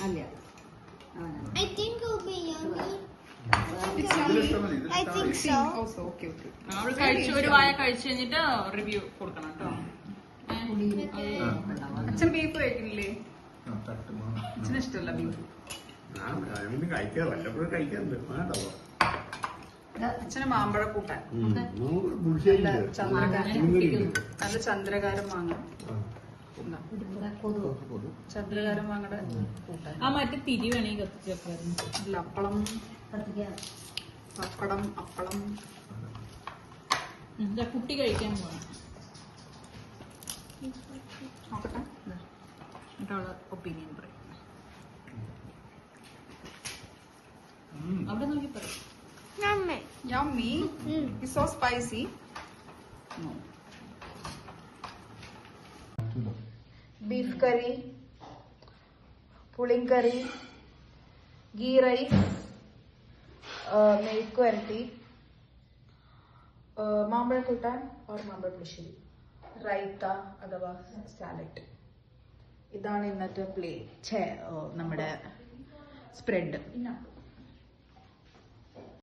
അല്ല I think it will be yummy. I think so. also okay. നമ്മൾ കഴിച്ചു ഒരു വായ കഴിച്ചു കഴിഞ്ഞിട്ട് റിവ്യൂ കൊടുക്കണം കേട്ടോ. അച്ഛൻ ബീഫ് കഴിക്കുന്നില്ലേ? അച്ഛന് ഇഷ്ടമല്ല ബീഫ്. അച്ഛന് മാമ്പഴ കൂട്ടാൻ, നല്ല ചന്ദ്രകാരം മാങ്ങ, ചന്ദ്രകാരം മാങ്ങയുടെ കൂട്ടാൻ. ആ മറ്റേ തിരി വേണമെങ്കിൽ കത്തിച്ച് വെക്കായിരുന്നു. അല്ല അപ്പളം, പപ്പടം, അപ്പളം. കുട്ടി കഴിക്കാൻ പോകണം നോക്കട്ടെ, എന്നിട്ട് അവള് ഒപ്പീനിയൻ പറയും. അവിടെ നോക്കി പറയും. Yummy. Yummy. It's so spicy. No. Beef curry, pudding curry, ghee rice, മെഴുക്ക് വരട്ടി, മാമ്പഴ കൂട്ടാൻ or മാമ്പഴ പുളിശ്ശേരി, റൈത്ത അഥവാ സാലഡ്. ഇതാണ് ഇന്നത്തെ നമ്മുടെ സ്പ്രെഡ്.